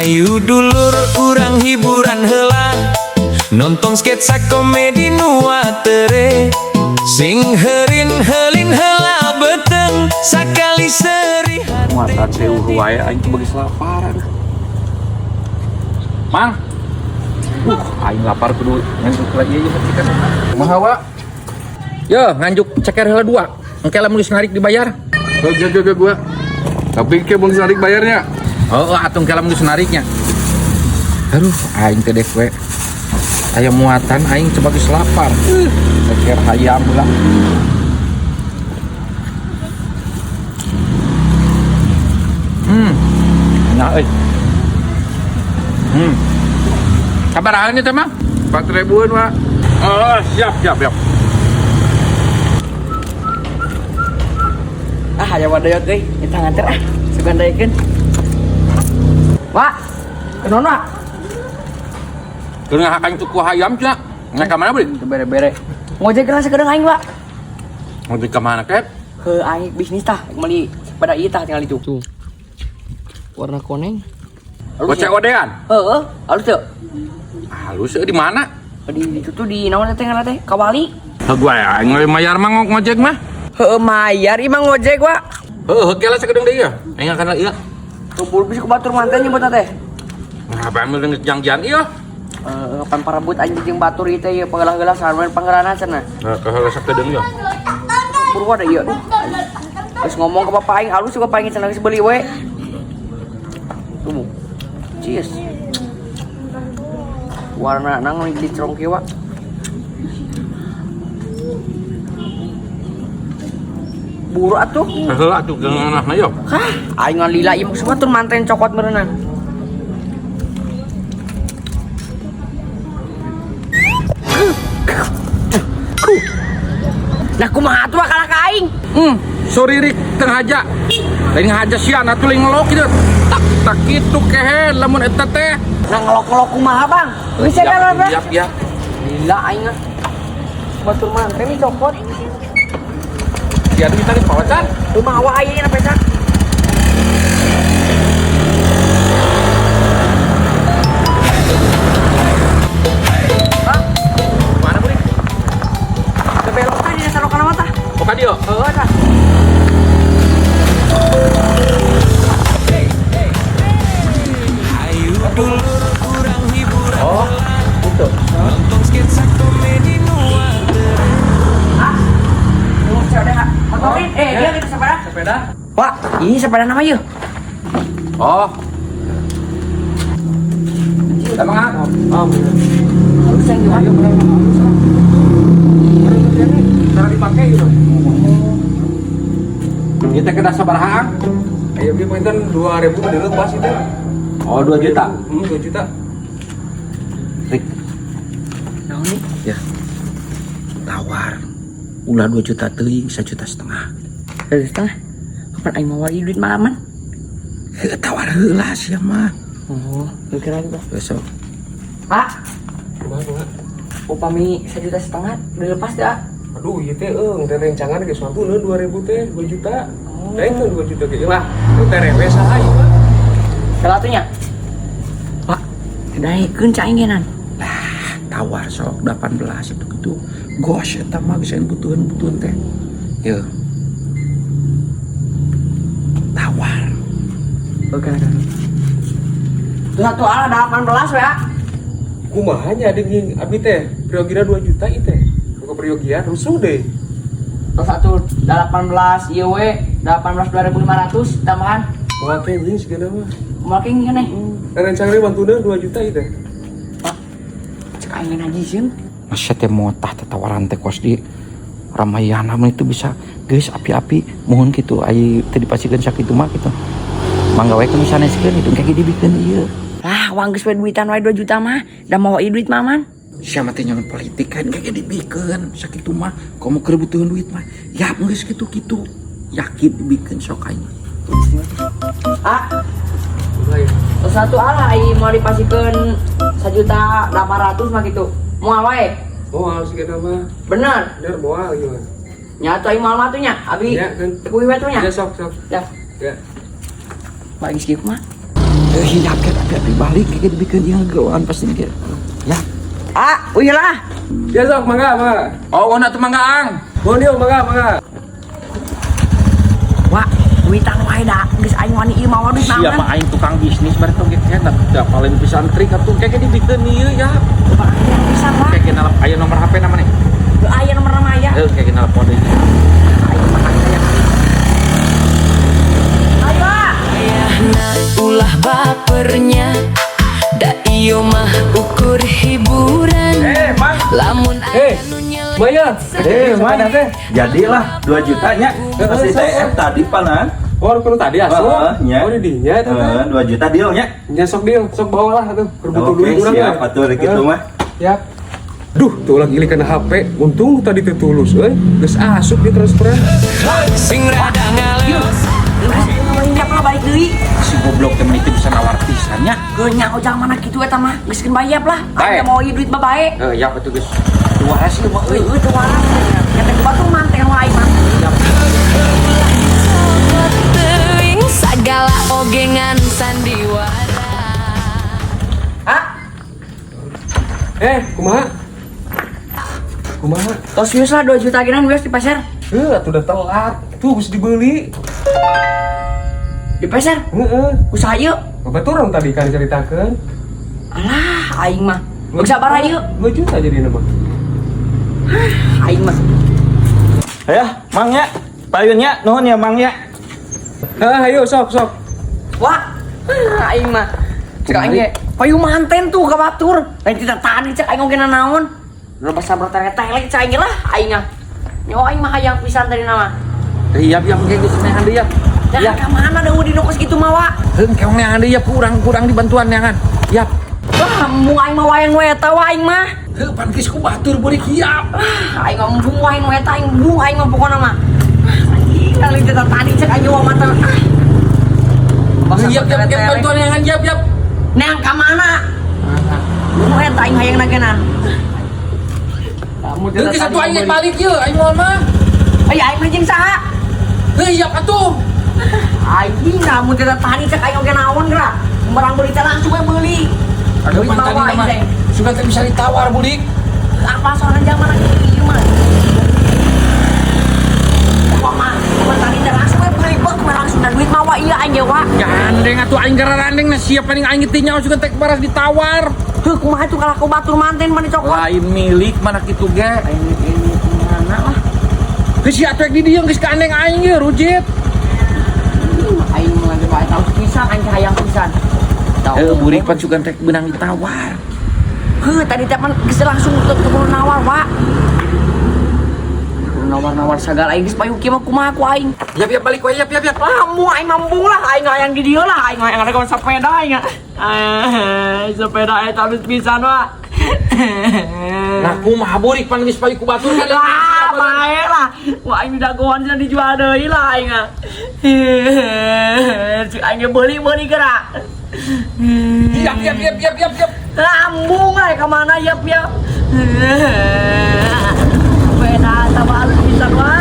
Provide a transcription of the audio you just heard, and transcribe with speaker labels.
Speaker 1: Hayu dulur kurang hiburan heula nonton sketsa komedi nuatere sing heurin heulin heula beteng sakali seri
Speaker 2: muatan seueuh wae aing teh bagi lapar. Mang. Aing lapar kudu nganjuk lagi aja majikan. Kumaha wa? Yo, nganjuk ceker heula 2. Engke lamun geus narik dibayar.
Speaker 3: Jaga gua. Tapi ke bang narik bayarnya.
Speaker 2: Oh, atuh engke lamun geus nariknya. Aduh, aing teh dek we. Aya muatan aing coba geus lapar. Ceker hayam ulah. Nah, euy. Sabarahan teh mah?
Speaker 3: 4.000-an, Pak.
Speaker 2: Oh, siap.
Speaker 4: Aya wadayot euy, kita nganter sugandaikeun. Wak, kenon Wak?
Speaker 2: Keur ngahakan tuku hayam cenah. Nya ka mana beuh?
Speaker 4: Bere-bere. Ngojek geus sakedeung aing, Wak.
Speaker 2: Mau di ka mana kep?
Speaker 4: Heuh, aing bisnis tah, meuli pada ieu tah tinggal itu. Tuh. Warna koneng.
Speaker 2: Gocek odean?
Speaker 4: Heeh, halus teu?
Speaker 2: Halus di mana?
Speaker 4: Di itu tuh di naon teh ngaranna teh? Kawali.
Speaker 2: Gua ya mayar mah ngojek mah.
Speaker 4: Heuh, mayar imang ngojek, Wak.
Speaker 2: Heuh, kela sakedeung deui ya. Aing akan ieu.
Speaker 4: Kumpul bisa ke batur manten nyebut teh.
Speaker 2: Nah, apa ambil dengan janjian ieu?
Speaker 4: Pan parabut anjing jeung batur ieu teh ieu panggelah-gelah sareng pangeranna cenah.
Speaker 2: Nah, kaheuh sakedeung ya.
Speaker 4: Purwa da ieu. Geus ngomong ke bapak aing halus bapak aing cenah geus beuli we. Tuh. Cheers. Warna nang dicrong kieu, Wak. Buru atuh.
Speaker 2: Heuh atuh geungeunahna yo.
Speaker 4: Hah, aing ngan lila ieu semua tuh manten cokot meureunna. Nah kumaha atuh kalah ka aing?
Speaker 2: Sorry Rik, teu ngahaja. Lain ngahaja sian atuh lain ngelok kitu. Tak kitu kehe lamun eta teh.
Speaker 4: Nah ngelok-ngelok kumaha, Bang? Bisa kan, Bang?
Speaker 2: Siap.
Speaker 4: Lila aing mah. Batur manten nih cokot.
Speaker 2: Sian kita di pawacan.
Speaker 4: Kumaha wae ieu na pesan?
Speaker 2: Mana beuring?
Speaker 4: Belok teh di desa lokal mah tah.
Speaker 2: Oh ka dieu.
Speaker 4: Heuh tah.
Speaker 1: Hayu dulur kurang hiburan
Speaker 2: Gitu.
Speaker 1: nonton sketsa komedi nuatere
Speaker 4: Mau sepeda motorin? Dia gitu sepeda.
Speaker 2: Sepeda?
Speaker 4: Wak, ini sepeda nama yuk.
Speaker 2: Oh. Emang apa?
Speaker 4: Oh, bener. Halus yang gimana?
Speaker 2: Cara dipakai gitu. Kita kena sabaraha?
Speaker 3: Ayo dia pointen 2.000 dulu pas itu.
Speaker 2: Oh, 2 juta.
Speaker 3: 2 juta.
Speaker 2: Rik,
Speaker 4: Nah, ini.
Speaker 2: ya. Tawar. Ulah 2 juta teuing, 1,5 juta.
Speaker 4: 1,5. Kapan aing mau wali duit malaman?
Speaker 2: Tawar heula sia mah.
Speaker 4: Oh, lu kira gitu.
Speaker 2: Besok.
Speaker 4: Pak,
Speaker 3: Kumaha?
Speaker 4: upami 1,5 juta udah lepas dah.
Speaker 3: Aduh, ieu teh teh rencangan geus mampuneun 2.000 teh 2 juta. Lain tuh 2 juta ge lah. Itu teh rewe saha ieu mah.
Speaker 4: Salatunya. Pak, kedaikeun caingenan.
Speaker 2: Tawar sok 18 itu gitu. Gos eta mah geus butuhan teh. Yeuh. Tawar.
Speaker 4: Oke. Itu satu ala 18 ya.
Speaker 3: Kumaha nya deui abi teh priogira 2 juta ieu teh. Buka priogian rusuh deh.
Speaker 4: Terus satu 18 ieu we 18 2.500 tambahan.
Speaker 3: Moal teh ini segala mah.
Speaker 4: Makin gini.
Speaker 3: Rencananya bantuan 2 juta itu.
Speaker 4: Pak, cek aingin aja sih.
Speaker 2: Masya teh motah tawaran teh kos di Ramayana mah itu bisa geus api-api mohon gitu ai teu dipasikeun sakitu mah gitu. Mangga wae kan bisa neskeun itu kayak dibikeun ieu.
Speaker 4: Lah, uang geus we duitan wae 2 juta mah. Da mau ieu duit maman.
Speaker 2: Sia mah teh nyaman politik kan kayak dibikeun sakitu mah. Komo keur butuhan duit mah. Ya geus kitu-kitu. Yakin dibikeun sok aing.
Speaker 4: Ah. Terus satu ala ai mau dipasikeun 1.800.000 mah gitu. Moal wae.
Speaker 3: Moal segala mah.
Speaker 4: Bener.
Speaker 3: Bener moal ieu mah.
Speaker 4: Nyatu ai moal mah tuh nya. Abi.
Speaker 3: Ya kan.
Speaker 4: Kuwi we tuh nya.
Speaker 3: Ya sok.
Speaker 4: Ya.
Speaker 3: Ya.
Speaker 4: Bagi skip mah.
Speaker 2: Hiap ke api balik ke dibikin yang geloan pasti ke. Ya.
Speaker 4: Ah, oh iyalah.
Speaker 3: Ya sok, mangga.
Speaker 2: Oh, nak tu manggaang.
Speaker 3: Mohon yuk, mangga.
Speaker 4: Wah, duitan wae da. Geus aing wani ieu mah duit naon.
Speaker 2: Siapa aing tukang bisnis baru tong kayak da paling pisan trik atuh kayak dibikin ieu ya.
Speaker 4: Yang bisa Wak.
Speaker 2: Kayak kenal aya nomor HP namanya.
Speaker 4: Teu aya nomor maya.
Speaker 2: Kayak kenal phone deui.
Speaker 4: Aing mah aya. Ayo. Wak.
Speaker 1: Ayahna ulah bapernya. Da iyo mah ukur hiburan.
Speaker 2: Mang.
Speaker 1: Lamun
Speaker 3: Maya.
Speaker 2: Mana teh? Jadilah 2 jutanya. Masih TF tadi panan.
Speaker 3: Oh, kalau tadi asuh.
Speaker 2: Nya.
Speaker 3: Oh, di dinya eta teh.
Speaker 2: 2 juta dealnya.
Speaker 3: Nya sok deal, sok bawa lah atuh. Kerbutuh
Speaker 2: Oke,
Speaker 3: duit urang
Speaker 2: siap
Speaker 3: mah.
Speaker 2: atuh rek kitu mah.
Speaker 3: Ya. Duh, tuh lagi ilik HP. Untung tadi teu tulus euy. Geus asup di transferan.
Speaker 1: sing rada ngaleos.
Speaker 4: Nyiap lah balik deui.
Speaker 2: Si goblok teh menit bisa nawar pisannya.
Speaker 4: Geunya ojang mana kitu eta mah. Geus keun bayap lah.
Speaker 2: Bae.
Speaker 4: Aing mau ieu duit babae.
Speaker 2: Ya betul guys. Dua hasil mah euy.
Speaker 4: Teu waras. Kata batu manten wae mah.
Speaker 1: Teuing sagala ogengan sandiwara.
Speaker 4: Hah?
Speaker 3: Kumaha? Kumaha?
Speaker 4: Tos wius lah 2 juta genan wius di pasar.
Speaker 3: Atuh udah telat. Tuh geus dibeli.
Speaker 4: Di pasar?
Speaker 3: Heeh.
Speaker 4: Usaha ieu.
Speaker 3: Kebetulan tadi kan ceritakeun.
Speaker 4: Alah, aing mah. Geus sabar ieu.
Speaker 3: 2 juta jadi nama.
Speaker 4: Aing mah.
Speaker 2: Ya, mangnya. Payunnya nuhun ya mangnya.
Speaker 3: Ayo sok.
Speaker 4: Wah, aing mah. Cek aing ge, payu manten tuh ka batur. Lain kita tadi cek aing oge naon. Lu pas sabar tanya telek cek aing lah aing ah. Nyawa aing mah hayang pisan tadi nama.
Speaker 2: Iya, kayak geus neangan deui ya.
Speaker 4: Ya ka mana da di nokos kitu mah wa.
Speaker 2: Heung keong neangan deui ya kurang dibantuan neangan. Ya.
Speaker 4: Wah, mu aing mah wayang we eta wa aing mah.
Speaker 2: Heuh pan geus ku batur beurik hiap.
Speaker 4: Aing mah mumpung wayang we eta aing bung aing mah pokona mah. Anjing kali kita tadi cek aing wa mata.
Speaker 2: Hiap bantuan neangan hiap.
Speaker 4: Neang ka mana? Mu eta aing hayang nagenan. Kamu
Speaker 2: Heuh geus atuh aing balik ieu aing moal mah.
Speaker 4: Ay, aing mah jeung saha?
Speaker 2: Heuh hiap atuh.
Speaker 4: Aing kamu tidak tadi cek aing oge naon geura. Barang beli teh langsung we meuli.
Speaker 2: Aduh
Speaker 4: Duit
Speaker 2: pan tadi
Speaker 4: bawa
Speaker 2: mah.
Speaker 4: aing teh.
Speaker 2: Sudah teh bisa ditawar budik.
Speaker 4: Apa soalnya zaman ieu mah. Wah mah, tadi teh langsung we beli bek langsung dan duit mawa ieu aing ge wa.
Speaker 2: Gandeng atuh aing gara randeng na siap paling aing teh nyawa sugan teh baras ditawar.
Speaker 4: Heuh kumaha tuh kalau kau batur manten mah dicokot.
Speaker 2: Lain milik mana kitu ge.
Speaker 4: Ini mana lah.
Speaker 2: Geus si atuh di dieu geus gandeng aing ge rujit.
Speaker 4: Aing mah lagi bae tahu pisan aing teh hayang pisan.
Speaker 2: Heuh budik pan sugan teh benang ditawar.
Speaker 4: Heuh tadi teh pan geus langsung teu nawar wa. Nawar-nawar sagala aing geus payu kieu mah kumaha ku aing.
Speaker 2: Yap balik we yap.
Speaker 4: Lamu aing mampu lah aing hayang di dieu lah aing hayang ada kawan sepeda aing. Sepeda eta halus pisan wa.
Speaker 2: Nah kumaha budik pan geus payu ku batur kan.
Speaker 4: Lah bae lah. Wah aing dagoan cenah dijual deui lah aing. Cik aing beuli geura.
Speaker 2: Yap.
Speaker 4: Lambung ka mana yap. Sepeda eta halus pisan wa.